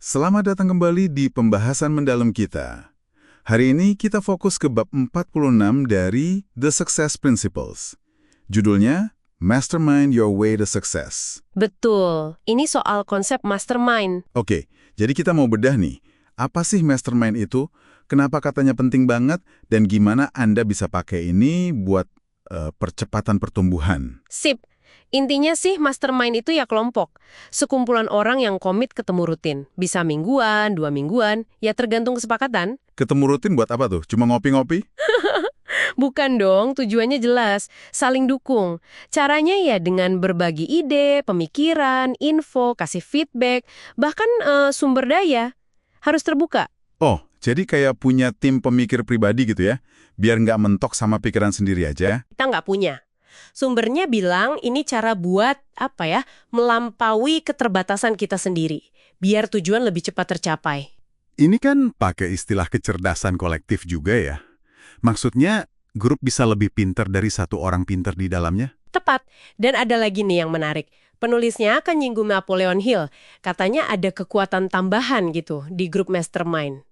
Selamat datang kembali di pembahasan mendalam kita. Hari ini kita fokus ke bab 46 dari The Success Principles. Judulnya, Mastermind Your Way to Success. Betul, ini soal konsep mastermind. Oke, jadi kita mau bedah nih. Apa sih mastermind itu? Kenapa katanya penting banget? Dan gimana Anda bisa pakai ini buat percepatan pertumbuhan? Sip, intinya sih mastermind itu ya kelompok. Sekumpulan orang yang komit ketemu rutin. Bisa mingguan, 2 mingguan, ya tergantung kesepakatan. Ketemu rutin buat apa tuh? Cuma ngopi-ngopi? Bukan dong, tujuannya jelas, saling dukung. Caranya ya dengan berbagi ide, pemikiran, info, kasih feedback, bahkan sumber daya. Harus terbuka. Oh, jadi kayak punya tim pemikir pribadi gitu ya? Biar nggak mentok sama pikiran sendiri aja? Kita nggak punya. Sumbernya bilang ini cara buat, melampaui keterbatasan kita sendiri. Biar tujuan lebih cepat tercapai. Ini kan pakai istilah kecerdasan kolektif juga ya. Maksudnya, grup bisa lebih pinter dari satu orang pinter di dalamnya? Tepat. Dan ada lagi nih yang menarik. Penulisnya akan nyinggung Napoleon Hill. Katanya ada kekuatan tambahan gitu di grup mastermind.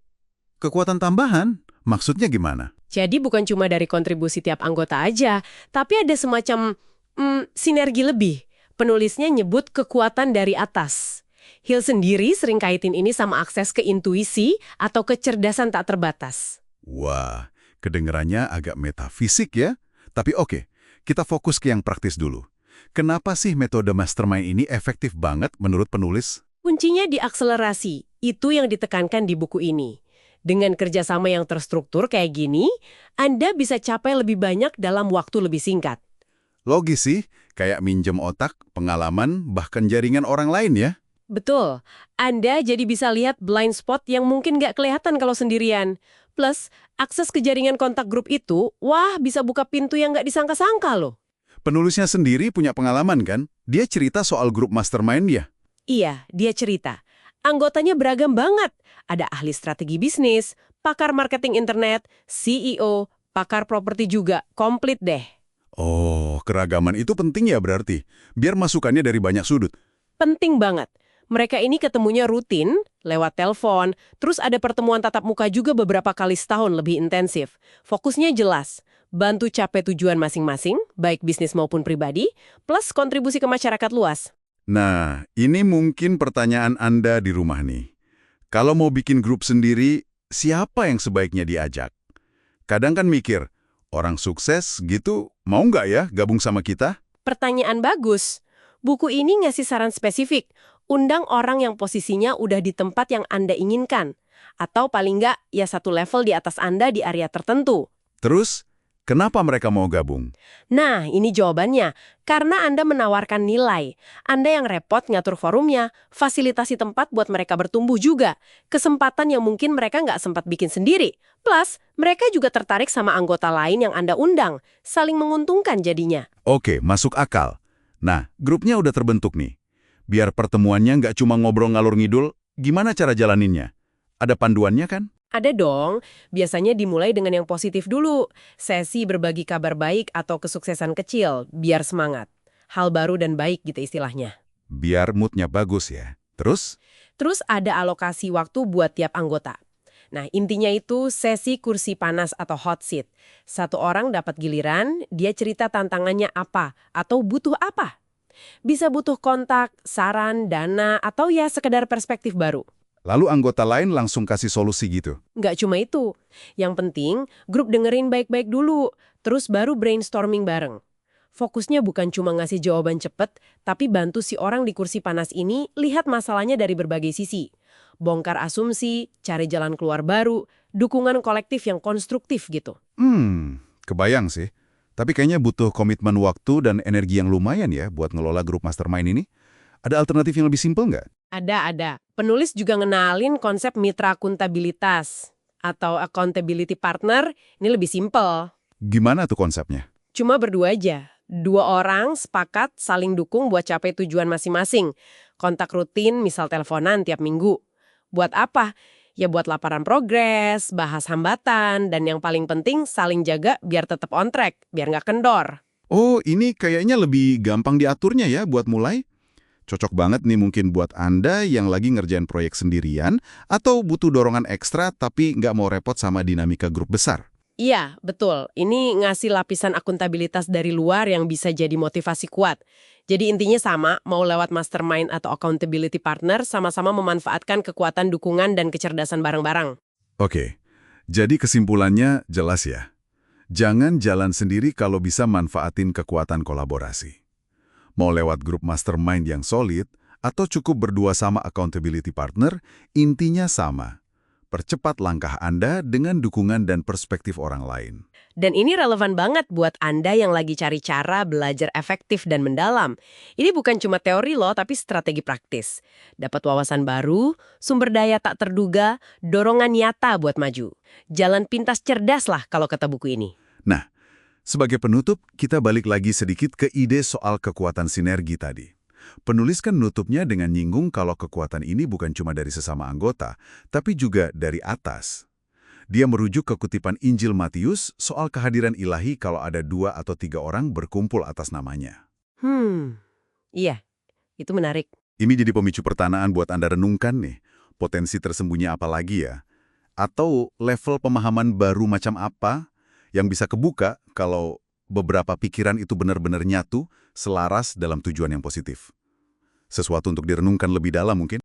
Kekuatan tambahan? Maksudnya gimana? Jadi bukan cuma dari kontribusi tiap anggota aja, tapi ada semacam sinergi lebih. Penulisnya nyebut kekuatan dari atas. Hill sendiri sering kaitin ini sama akses ke intuisi atau kecerdasan tak terbatas. Wah, kedengarannya agak metafisik ya. Tapi oke, kita fokus ke yang praktis dulu. Kenapa sih metode mastermind ini efektif banget menurut penulis? Kuncinya di akselerasi, itu yang ditekankan di buku ini. Dengan kerjasama yang terstruktur kayak gini, Anda bisa capai lebih banyak dalam waktu lebih singkat. Logis sih, kayak minjem otak, pengalaman, bahkan jaringan orang lain ya. Betul, Anda jadi bisa lihat blind spot yang mungkin nggak kelihatan kalau sendirian. Plus, akses ke jaringan kontak grup itu, wah bisa buka pintu yang nggak disangka-sangka loh. Penulisnya sendiri punya pengalaman kan? Dia cerita soal grup mastermind ya. Iya, dia cerita. Anggotanya beragam banget. Ada ahli strategi bisnis, pakar marketing internet, CEO, pakar properti juga, komplit deh. Oh, keragaman itu penting ya berarti, biar masukannya dari banyak sudut. Penting banget. Mereka ini ketemunya rutin, lewat telepon, terus ada pertemuan tatap muka juga beberapa kali setahun lebih intensif. Fokusnya jelas, bantu capai tujuan masing-masing, baik bisnis maupun pribadi, plus kontribusi ke masyarakat luas. Nah, ini mungkin pertanyaan Anda di rumah nih. Kalau mau bikin grup sendiri, siapa yang sebaiknya diajak? Kadang kan mikir, orang sukses gitu, mau nggak ya gabung sama kita? Pertanyaan bagus. Buku ini ngasih saran spesifik. Undang orang yang posisinya udah di tempat yang Anda inginkan. Atau paling nggak, ya satu level di atas Anda di area tertentu. Terus, kenapa mereka mau gabung? Nah, ini jawabannya. Karena Anda menawarkan nilai. Anda yang repot ngatur forumnya, fasilitasi tempat buat mereka bertumbuh juga. Kesempatan yang mungkin mereka nggak sempat bikin sendiri. Plus, mereka juga tertarik sama anggota lain yang Anda undang. Saling menguntungkan jadinya. Oke, masuk akal. Nah, grupnya udah terbentuk nih. Biar pertemuannya nggak cuma ngobrol ngalur ngidul, gimana cara jalaninnya? Ada panduannya kan? Ada dong, biasanya dimulai dengan yang positif dulu. Sesi berbagi kabar baik atau kesuksesan kecil, biar semangat. Hal baru dan baik gitu istilahnya. Biar moodnya bagus ya. Terus? Terus ada alokasi waktu buat tiap anggota. Nah, intinya itu sesi kursi panas atau hot seat. Satu orang dapat giliran, dia cerita tantangannya apa atau butuh apa. Bisa butuh kontak, saran, dana, atau ya sekedar perspektif baru. Lalu anggota lain langsung kasih solusi gitu. Nggak cuma itu. Yang penting, grup dengerin baik-baik dulu, terus baru brainstorming bareng. Fokusnya bukan cuma ngasih jawaban cepet, tapi bantu si orang di kursi panas ini lihat masalahnya dari berbagai sisi. Bongkar asumsi, cari jalan keluar baru, dukungan kolektif yang konstruktif gitu. Kebayang sih. Tapi kayaknya butuh komitmen waktu dan energi yang lumayan ya buat ngelola grup mastermind ini. Ada alternatif yang lebih simpel nggak? Ada. Penulis juga ngenalin konsep mitra akuntabilitas atau accountability partner, ini lebih simpel. Gimana tuh konsepnya? Cuma berdua aja. 2 orang sepakat saling dukung buat capai tujuan masing-masing. Kontak rutin, misal teleponan tiap minggu. Buat apa? Ya buat laporan progres, bahas hambatan, dan yang paling penting saling jaga biar tetap on track, biar nggak kendor. Oh, ini kayaknya lebih gampang diaturnya ya buat mulai. Cocok banget nih mungkin buat Anda yang lagi ngerjain proyek sendirian atau butuh dorongan ekstra tapi nggak mau repot sama dinamika grup besar. Iya, betul. Ini ngasih lapisan akuntabilitas dari luar yang bisa jadi motivasi kuat. Jadi intinya sama, mau lewat mastermind atau accountability partner, sama-sama memanfaatkan kekuatan dukungan dan kecerdasan bareng-bareng. Oke, jadi kesimpulannya jelas ya. Jangan jalan sendiri kalau bisa manfaatin kekuatan kolaborasi. Mau lewat grup mastermind yang solid, atau cukup berdua sama accountability partner, intinya sama. Percepat langkah Anda dengan dukungan dan perspektif orang lain. Dan ini relevan banget buat Anda yang lagi cari cara belajar efektif dan mendalam. Ini bukan cuma teori loh, tapi strategi praktis. Dapat wawasan baru, sumber daya tak terduga, dorongan nyata buat maju. Jalan pintas cerdas lah kalau kata buku ini. Nah, sebagai penutup, kita balik lagi sedikit ke ide soal kekuatan sinergi tadi. Penulis kan nutupnya dengan nyinggung kalau kekuatan ini bukan cuma dari sesama anggota, tapi juga dari atas. Dia merujuk ke kutipan Injil Matius soal kehadiran ilahi kalau ada 2 atau 3 orang berkumpul atas namanya. Iya, itu menarik. Ini jadi pemicu pertanyaan buat Anda renungkan nih. Potensi tersembunyi apa lagi ya? Atau level pemahaman baru macam apa yang bisa kebuka kalau beberapa pikiran itu benar-benar nyatu, selaras dalam tujuan yang positif. Sesuatu untuk direnungkan lebih dalam mungkin.